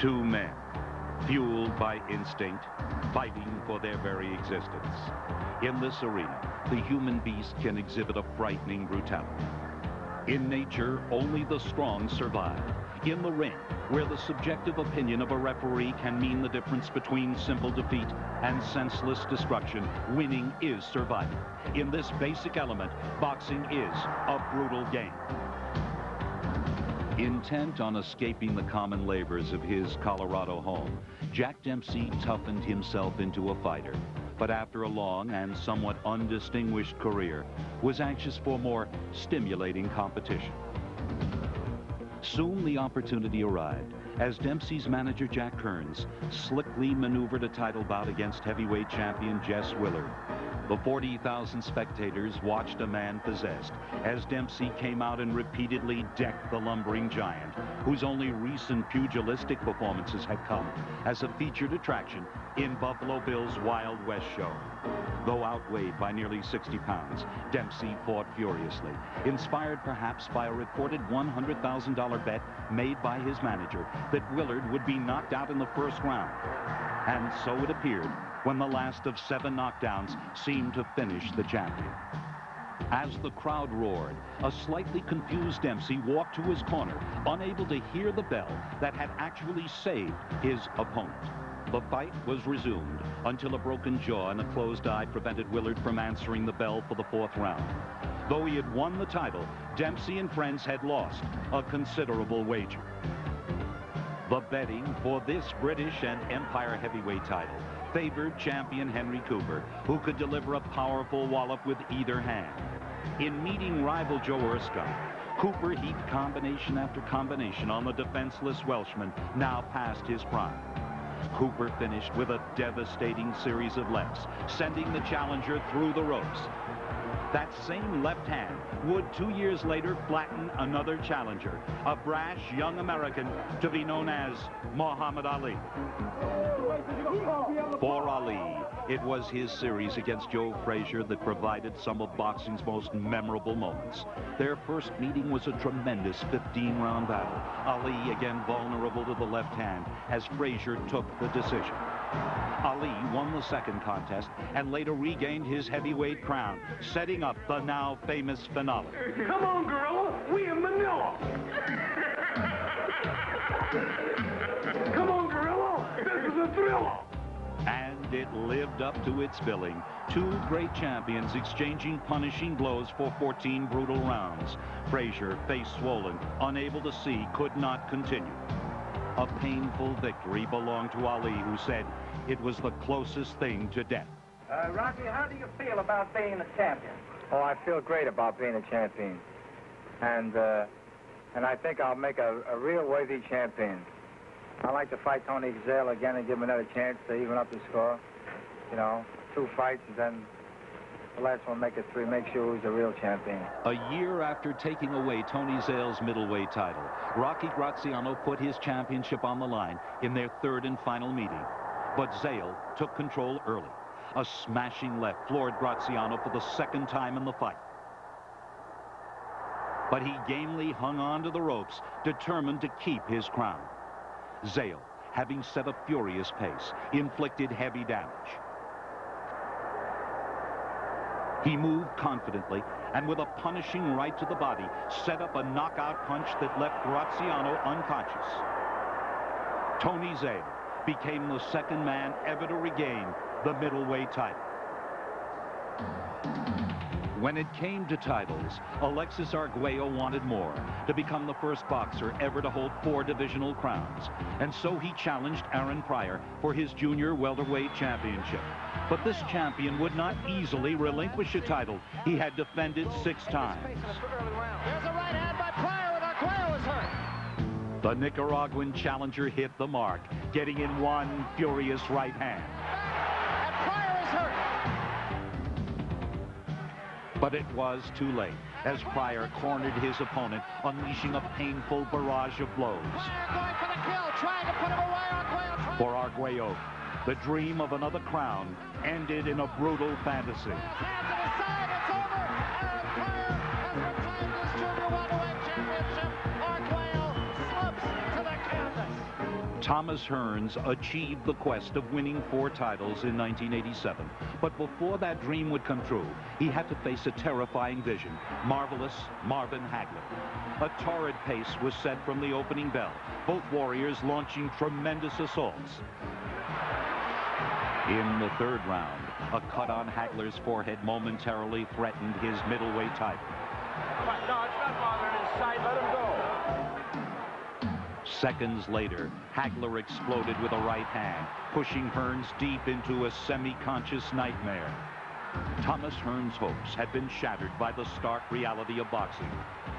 Two men, fueled by instinct, fighting for their very existence. In this arena, the human beast can exhibit a frightening brutality. In nature, only the strong survive. In the ring, where the subjective opinion of a referee can mean the difference between simple defeat and senseless destruction, winning is survival. In this basic element, boxing is a brutal game. Intent on escaping the common labors of his Colorado home, Jack Dempsey toughened himself into a fighter, but after a long and somewhat undistinguished career, was anxious for more stimulating competition. Soon the opportunity arrived as Dempsey's manager Jack Kearns slickly maneuvered a title bout against heavyweight champion Jess Willard. The 40,000 spectators watched a man possessed as Dempsey came out and repeatedly decked the lumbering giant, whose only recent pugilistic performances had come as a featured attraction in Buffalo Bill's Wild West show. Though outweighed by nearly 60 pounds, Dempsey fought furiously, inspired perhaps by a reported $100,000 bet made by his manager that Willard would be knocked out in the first round. And so it appeared when the last of 7 knockdowns seemed to finish the champion. As the crowd roared, a slightly confused Dempsey walked to his corner, unable to hear the bell that had actually saved his opponent. The fight was resumed until a broken jaw and a closed eye prevented Willard from answering the bell for the 4th round. Though he had won the title, Dempsey and friends had lost a considerable wager. The betting for this British and Empire heavyweight title favored champion Henry Cooper, who could deliver a powerful wallop with either hand. In meeting rival Joe Erskine, Cooper heaped combination after combination on the defenseless Welshman, now past his prime. Cooper finished with a devastating series of lefts, sending the challenger through the ropes. That same left hand would 2 years later flatten another challenger, a brash young American to be known as Muhammad Ali. For Ali, it was his series against Joe Frazier that provided some of boxing's most memorable moments. Their first meeting was a tremendous 15-round battle. Ali again vulnerable to the left hand as Frazier took the decision. Ali won the second contest and later regained his heavyweight crown, setting up the now famous finale. Come on, Gorilla, we in Manila. Come on, Gorilla, this is a thriller. And it lived up to its billing. 2 great champions exchanging punishing blows for 14 brutal rounds. Frazier, face swollen, unable to see, could not continue. A painful victory belonged to Ali, who said it was the closest thing to death. Rocky, how do you feel about being a champion? Oh, I feel great about being a champion. And I think I'll make a real worthy champion. I'd like to fight Tony Gazelle again and give him another chance to even up the score. You know, 2 fights and then the last one make it 3, make sure he's a real champion. A year after taking away Tony Zale's middleweight title, Rocky Graziano put his championship on the line in their 3rd and final meeting. But Zale took control early. A smashing left floored Graziano for the 2nd time in the fight. But he gamely hung on to the ropes, determined to keep his crown. Zale, having set a furious pace, inflicted heavy damage. He moved confidently and with a punishing right to the body, set up a knockout punch that left Graziano unconscious. Tony Zale became the 2nd man ever to regain the middleweight title. When it came to titles, Alexis Arguello wanted more, to become the first boxer ever to hold 4 divisional crowns. And so he challenged Aaron Pryor for his junior welterweight championship. But this champion would not easily relinquish a title he had defended 6 times. There's a right hand by Pryor, and Arguello is hurt. The Nicaraguan challenger hit the mark, getting in one furious right hand. And Pryor is hurt. But it was too late, as Pryor cornered his opponent, unleashing a painful barrage of blows. Pryor going for the kill, trying to put him away. Arguello trying. For Arguello, the dream of another crown ended in a brutal fantasy. Hands at his side, it's over. Aaron Pryor has retained his junior welterweight championship. Arguello slips to the canvas. Thomas Hearns achieved the quest of winning 4 titles in 1987. But before that dream would come true, he had to face a terrifying vision: marvelous Marvin Hagler. A torrid pace was set from the opening bell, both warriors launching tremendous assaults. In the 3rd round, a cut on Hagler's forehead momentarily threatened his middleweight title. No, it's not bothering his sight. Let him go. Seconds later, Hagler exploded with a right hand, pushing Hearns deep into a semi-conscious nightmare. Thomas Hearns' hopes had been shattered by the stark reality of boxing.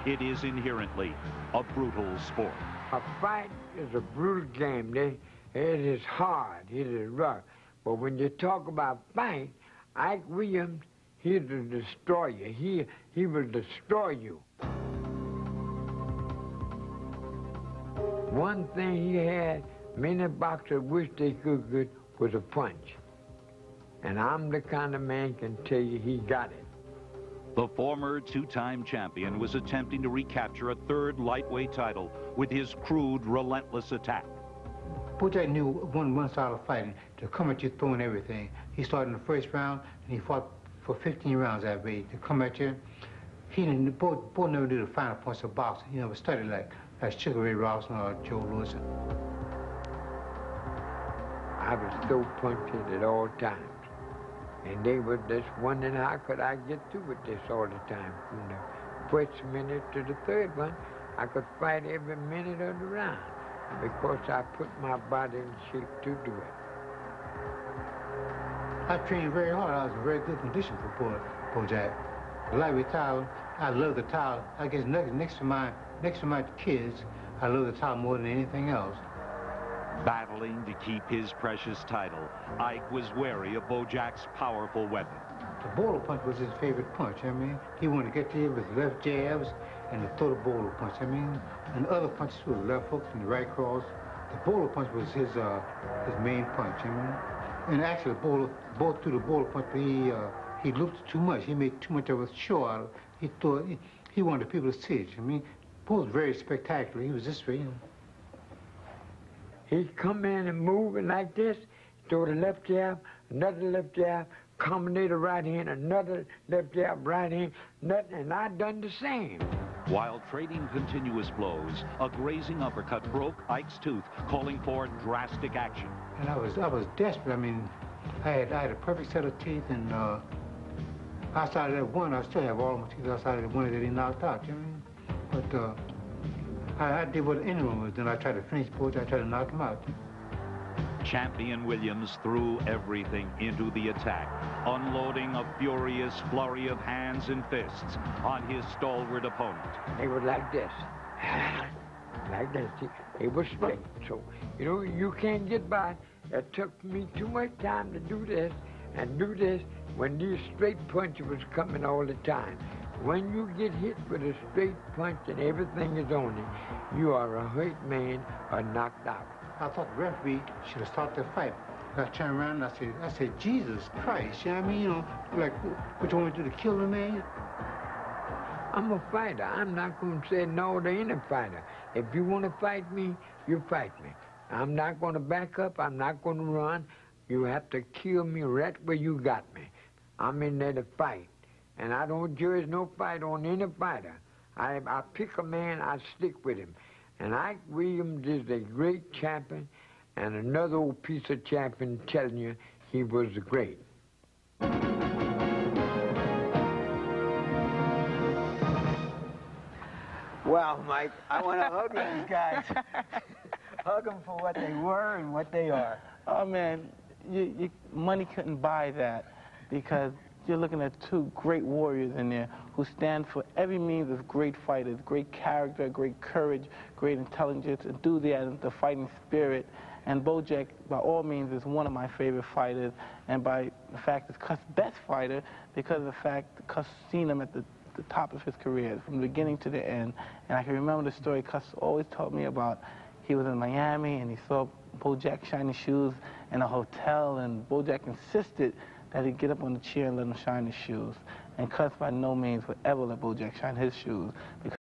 It is inherently a brutal sport. A fight is a brutal game. It is hard, it is rough. But when you talk about fight, Ike Williams, he's a destroyer. He will destroy you. One thing he had, many boxers wish they could get, was a punch. And I'm the kind of man can tell you he got it. The former 2-time champion was attempting to recapture a 3rd lightweight title with his crude, relentless attack. Bojack knew one style of fighting, to come at you throwing everything. He started in the 1st round, and he fought for 15 rounds that way. To come at you, he didn't, Bo never did the final points of boxing. He never studied like Sugar Ray Robinson or Joe Louis. I was so punched at all times. And they were just wondering how could I get through with this all the time. From the 1st minute to the 3rd one, I could fight every minute of the round because I put my body in shape to do it. I trained very hard. I was in very good condition for Bojack. The lightweight title, I love the title. I guess next to my kids, I love the title more than anything else. Battling to keep his precious title, Ike was wary of Bojack's powerful weapon. The bowler punch was his favorite punch. I mean, he wanted to get there with left jabs and to throw the bowler punch. I mean, and the other punches were the left hooks and the right cross. The bowler punch was his main punch. I mean, and actually, through the bowler punch, he looked too much. He made too much of a show out of it. He wanted people to see it. I mean, Bo was very spectacular. He was this way, you know. He'd come in and moving like this, throw the left jab, another left jab, combinate a right hand, another left jab, right hand, nothing, and I done the same. While trading continuous blows, a grazing uppercut broke Ike's tooth, calling for drastic action. And I was desperate. I mean, I had a perfect set of teeth, and outside of that one, I still have all my teeth outside of the one that he knocked out, you know? But I did what anyone was doing. I tried to finish Bojack, I tried to knock him out. Champion Williams threw everything into the attack, unloading a furious flurry of hands and fists on his stalwart opponent. They were like this. Like this. They were straight. So, you know, you can't get by. It took me too much time to do this and do this when these straight punches was coming all the time. When you get hit with a straight punch and everything is on it, you are a hurt man or knocked out. I thought the referee should have stopped the fight. I turned around and I said, Jesus Christ, you know what I mean? You know, like, what you want me to do, to kill the man? I'm a fighter. I'm not going to say no to any fighter. If you want to fight me, you fight me. I'm not going to back up. I'm not going to run. You have to kill me right where you got me. I'm in there to fight. And I don't judge no fight on any fighter. I pick a man, I stick with him. And Ike Williams is a great champion, and another old piece of champion telling you he was great. Well, Mike, I want to hug these guys. Hug them for what they were and what they are. Oh, man, money couldn't buy that, because you're looking at two great warriors in there who stand for every means of great fighters, great character, great courage, great intelligence, enthusiasm, the fighting spirit. And Bojack, by all means, is one of my favorite fighters, and by the fact is Cus' best fighter, because of the fact that Cus seen him at the top of his career, from the beginning to the end. And I can remember the story Cus always told me about. He was in Miami, and he saw Bojack shiny shoes in a hotel, and Bojack insisted that he'd get up on the chair and let him shine his shoes. And Cus by no means would ever let Bojack shine his shoes, because